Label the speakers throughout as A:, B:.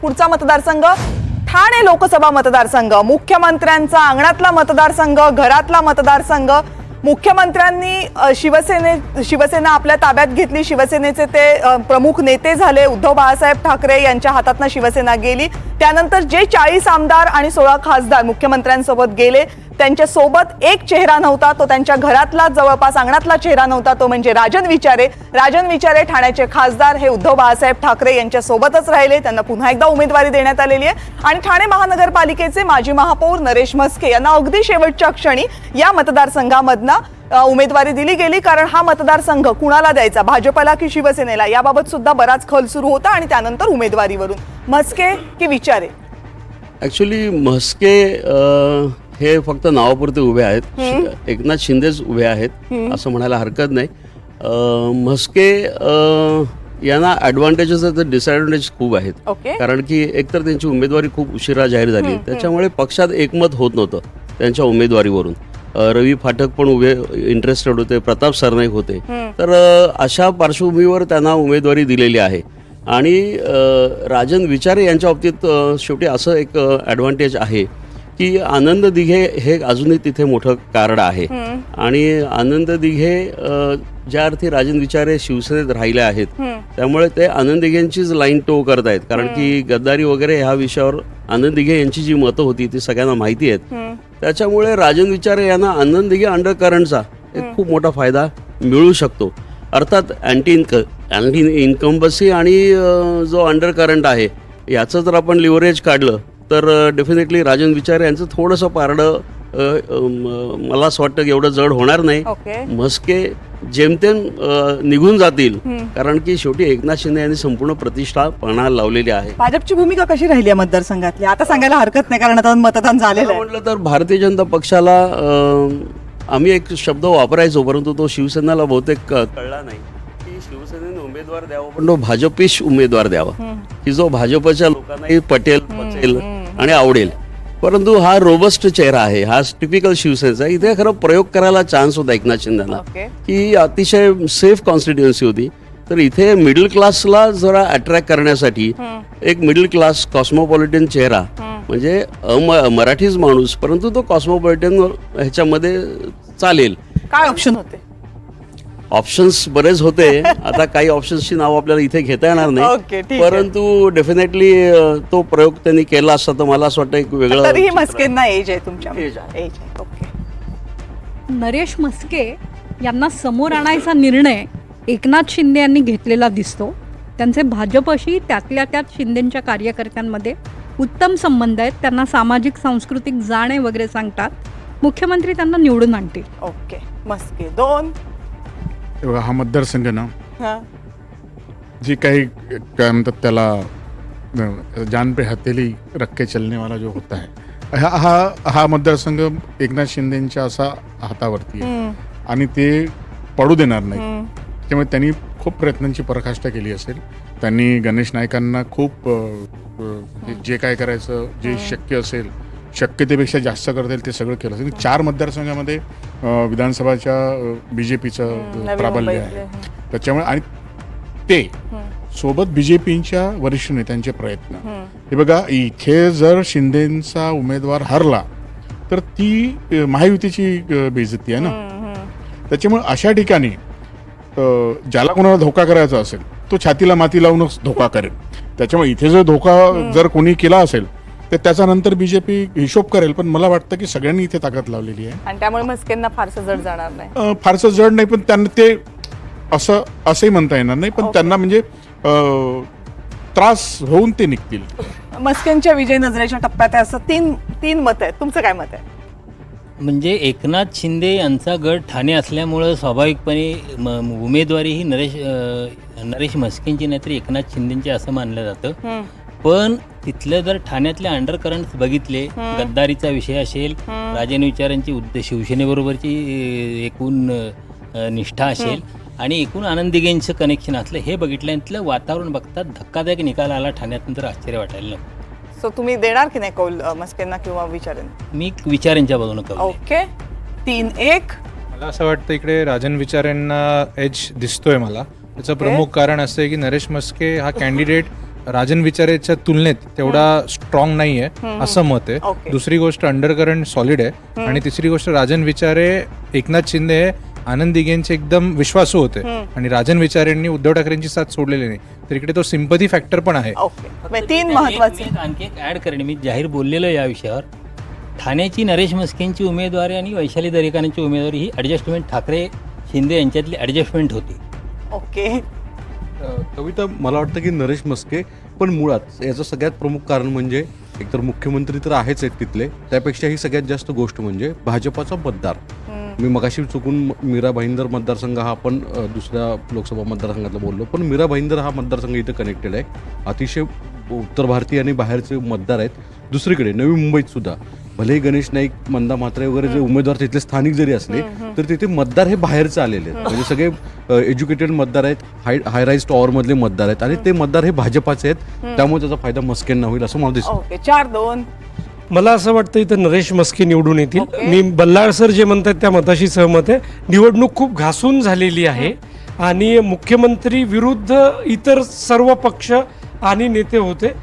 A: पुढचा मतदारसंघ ठाणे लोकसभा मतदारसंघ, मुख्यमंत्र्यांचा अंगणातला मतदारसंघ, घरातला मतदारसंघ। मुख्यमंत्र्यांनी शिवसेना आपल्या ताब्यात घेतली, शिवसेनेचे ते प्रमुख नेते झाले, उद्धव बाळासाहेब ठाकरे यांच्या हातातनं शिवसेना गेली। त्यानंतर जे 40 आमदार आणि 16 खासदार मुख्यमंत्र्यांसोबत गेले, त्यांच्या सोबत एक चेहरा नव्हता, तो त्यांच्या घरातला जवळपास अंगणातला चेहरा नव्हता, तो म्हणजे राजन विचारे। राजन विचारे ठाण्याचे खासदार हे उद्धव बाळासाहेब ठाकरे यांच्या सोबतच राहिले, त्यांना पुन्हा एकदा उमेदवारी देण्यात आलेली आहे। आणि ठाणे महानगरपालिकेचे माजी महापौर नरेश म्हस्के यांना अगदी शेवटच्या क्षणी या मतदारसंघामधनं उमेदवारी दिली गेली, कारण हा मतदारसंघ कुणाला द्यायचा, भाजपला की शिवसेनेला, याबाबत सुद्धा बराच खल सुरू होता। आणि त्यानंतर उमेदवारीवरून म्हस्के की विचारे?
B: ॲक्च्युली म्हस्के हे फक्त नावापुरते उभे आहेत, एकनाथ शिंदेच उभे आहेत असं म्हणायला हरकत नाही। म्हस्के यांना ॲडव्हान्टेजेस तर डिसॲडव्हान्टेज खूप आहेत, कारण की एकतर त्यांची उमेदवारी खूप उशिरा जाहीर झाली, त्याच्यामुळे पक्षात एकमत होत नव्हतं त्यांच्या उमेदवारीवरून। रवी फाटक पण उभे इंटरेस्टेड होते, प्रताप सरनाईक होते, तर अशा पार्श्वभूमीवर त्यांना उमेदवारी दिलेली आहे। आणि राजन विचारे यांच्या बाबतीत शेवटी असं एक ॲडव्हान्टेज आहे की आनंद दिघे हे अजूनही तिथे मोठं कार्ड आहे। आणि आनंद दिघे ज्या अर्थी राजन विचारे शिवसेनेत राहिले आहेत, त्यामुळे ते आनंद दिघेंचीच लाईन टो करत आहेत, कारण की गद्दारी वगैरे ह्या विषयावर आनंद दिघे यांची जी मतं होती ती सगळ्यांना माहिती आहेत। त्याच्यामुळे राजन विचारे यांना आनंद दिघे अंडरकरंटचा एक खूप मोठा फायदा मिळू शकतो। अर्थात अँटी इन्कम्बसी आणि जो अंडरकरंट आहे याचं जर आपण लिव्हरेज काढलं तर डेफिनेटली राजन विचारे यांचं थोडंसं पारडं मला असं वाटतं की एवढं जड होणार नाही। म्हस्के जेमतेम निघून जातील, कारण की शेवटी एकनाथ शिंदे यांनी संपूर्ण प्रतिष्ठा पणाला लावलेली आहे।
A: भाजपची भूमिका कशी राहिली या मतदारसंघातली आता सांगायला हरकत नाही, कारण आता मतदान झालेलं आहे।
B: म्हटलं तर भारतीय जनता पक्षाला आम्ही एक शब्द वापरायचो, परंतु तो शिवसेनेला बहुतेक कळला नाही की शिवसेनेने उमेदवार द्यावा, पण तो भाजपीश उमेदवार द्यावा की जो भाजपच्या लोकांनाही पटेल, पचेल आणि आवडेल। परंतु हा रोबस्ट चेहरा आहे, हा टिपिकल शिवसेनेचा। इथे खरं प्रयोग करायला चान्स होता एकनाथ शिंदेना, की अतिशय सेफ कॉन्स्टिट्युएन्सी होती, तर इथे मिडल क्लासला जरा अट्रॅक्ट करण्यासाठी एक मिडल क्लास कॉस्मोपॉलिटन चेहरा, म्हणजे मराठीच माणूस परंतु तो कॉस्मोपॉलिटन ह्याच्यामध्ये चालेल।
A: काय ऑप्शन होते?
B: ऑप्शन्स बरेच होते, आता काही ऑप्शन्सची नाव आपल्याला इथे घेता येणार नाही, परंतु डेफिनेटली तो प्रयोग त्यांनी केला असता तर मला असं वाटतं एक वेगळं।
A: तरीही म्हस्केंना एज आहे तुमच्या? एज आहे। ओके।
C: नरेश म्हस्के यांना समोर आणायचा निर्णय एकनाथ शिंदे यांनी घेतलेला दिसतो। त्यांचे भाजपशी त्यातल्या त्यात शिंदेंच्या कार्यकर्त्यांमध्ये उत्तम संबंध आहेत, त्यांना सामाजिक सांस्कृतिक जाण वगैरे सांगतात, मुख्यमंत्री त्यांना निवडून आणतील।
A: ओके। म्हस्के 2।
D: हा मतदारसंघ ना, जी काही काय म्हणतात त्याला, जान पे हथेली रख के चलने वाला जो होता है, हा मतदारसंघ एकनाथ शिंदेच्या असा हातावरती आहे आणि ते पडू देणार नाही। त्यामुळे त्यांनी खूप प्रयत्नांची पराकाष्ठा केली असेल, त्यांनी गणेश नाईकांना खूप जे काय करायचं, जे शक्य असेल, शक्यतेपेक्षा जास्त करता येईल ते सगळं केलं असेल। 4 मतदारसंघामध्ये विधानसभाच्या बीजेपीचं प्राबल्य आहे, त्याच्यामुळे आणि ते सोबत बीजेपीच्या वरिष्ठ नेत्यांचे प्रयत्न, हे बघा, इथे जर शिंदेचा उमेदवार हरला तर ती महायुतीची बेइज्जती आहे ना। त्याच्यामुळे अशा ठिकाणी ज्याला कोणाला धोका करायचा असेल तो छातीला माती लावूनच धोका करेल। त्याच्यामुळे इथे जर धोका जर कोणी केला असेल तर त्याचा नंतर बीजेपी हिशोब करेल, पण मला वाटतं की सगळ्यांनी इथे ताकद लावलेली आहे
A: आणि त्यामुळे म्हस्केंना फारसं जड जाणार नाही।
D: फारसं जड नाही, पण त्यांना ते असंही म्हणता येणार नाही, पण त्यांना म्हणजे त्रास होऊन ते निघतील।
A: म्हस्केंच्या विजय नजरेच्या टप्प्यात आहे असं तीन मत आहेत, तुमचं काय मत आहे?
E: म्हणजे एकनाथ शिंदे यांचा गट ठाणे असल्यामुळं स्वाभाविकपणे उमेदवारी ही नरेश म्हस्केंची नाही तर एकनाथ शिंदेची असं मानलं जातं। पण तिथलं जर ठाण्यातले अंडरकरंट्स बघितले, गद्दारीचा विषय असेल, राजन विचारांची शिवसेनेबरोबरची एकूण निष्ठा असेल आणि एकूण आनंद दिघेंचं कनेक्शन असलं, हे बघितल्यानंतर वातावरण बघतात धक्कादायक निकाल आला ठाण्यात, आश्चर्य वाटायला नको।
A: सो तुम्ही देणार की नाही कौल म्हस्केंना किंवा विचारेंना?
E: मी विचारांच्या बाजूने कौल।
A: ओके। 3-1।
F: मला असं वाटतं इकडे राजन विचारेंना एज दिसतोय मला। त्याचं प्रमुख कारण असं आहे की नरेश म्हस्के हा कॅन्डिडेट राजन विचारेच्या तुलनेत तेवढा स्ट्रॉंग नाही आहे असं मत आहे.
A: ओके.
F: दुसरी गोष्ट अंडरकरंट सॉलिड आहे आणि तिसरी गोष्ट राजन विचारे एकनाथ शिंदे हे आनंद दिघेंचे एकदम विश्वासू होते आणि राजन विचारेंनी उद्धव ठाकरेंची साथ सोडलेली नाही, तर इकडे तो सिंपथी फॅक्टर पण आहे.
A: ओके म्हणजे 3 महत्वाचे.
E: आणखी एक ऍड करेन, मी जाहीर बोललेलो आहे या विषयावर. ठाण्याची नरेश म्हस्केंची उमेदवारी आणि वैशाली दरेकरांची उमेदवारी ही ॲडजस्टमेंट ठाकरे शिंदे यांच्यातली ॲडजस्टमेंट होती.
A: ओके.
G: कविता, मला वाटतं की नरेश म्हस्के पण मुळात याचं सगळ्यात प्रमुख कारण म्हणजे एकतर मुख्यमंत्री तर आहेच आहेत तिथले, त्यापेक्षा ही सगळ्यात जास्त गोष्ट म्हणजे भाजपाचा मतदार. मी मगाशी चुकून मीरा भाईंदर मतदारसंघ हा आपण दुसऱ्या लोकसभा मतदारसंघातला बोललो, पण मीरा भाईंदर हा मतदारसंघ इथं कनेक्टेड आहे. अतिशय उत्तर भारतीय आणि बाहेरचे मतदार आहेत. दुसरीकडे नवी मुंबईत सुद्धा भलेही गणेश नाईक, मंदा म्हात्रे वगैरे जे उमेदवार तिथले स्थानिक जरी असले तर तिथे मतदार हे बाहेरचे आलेले आहेत. म्हणजे सगळे एज्युकेटेड मतदार आहेत, हाय राईज टॉवरमधले मतदार आहेत आणि ते मतदार हे भाजपाचे आहेत. त्यामुळे त्याचा फायदा म्हस्केंना होईल असं मला दिसतं.
A: ओके. 4-2.
H: मला असं वाटतं इथं नरेश म्हस्के निवडून येतील. मी बल्लाळ सर जे म्हणतात त्या मताशी सहमत आहे. निवडणूक खूप घासून झालेली आहे आणि मुख्यमंत्री विरुद्ध इतर सर्व पक्ष आणि नेते होते.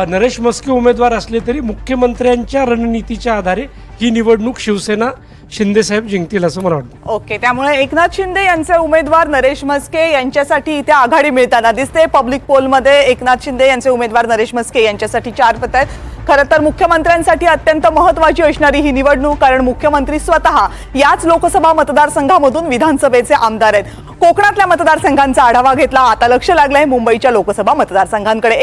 H: नरेश म्हस्के उमेदवार असले तरी मुख्यमंत्र्यांच्या रणनीतीच्या आधारे ही निवडणूक शिवसेना शिंदेसाहेब जिंकतील असं मला वाटतं.
A: ओके. त्यामुळे एकनाथ शिंदे यांचे उमेदवार नरेश म्हस्के यांच्यासाठी इथे आघाडी मिळताना दिसते. पब्लिक पोलमध्ये एकनाथ शिंदे यांचे उमेदवार नरेश म्हस्के यांच्यासाठी 4 मतं आहेत. खरं तर मुख्यमंत्र्यांसाठी अत्यंत महत्वाची असणारी ही निवडणूक, कारण मुख्यमंत्री स्वतः याच लोकसभा मतदारसंघामधून विधानसभेचे आमदार आहेत. कोकणातल्या मतदारसंघांचा आढावा घेतला, आता लक्ष लागलंय मुंबईच्या लोकसभा मतदारसंघांकडे.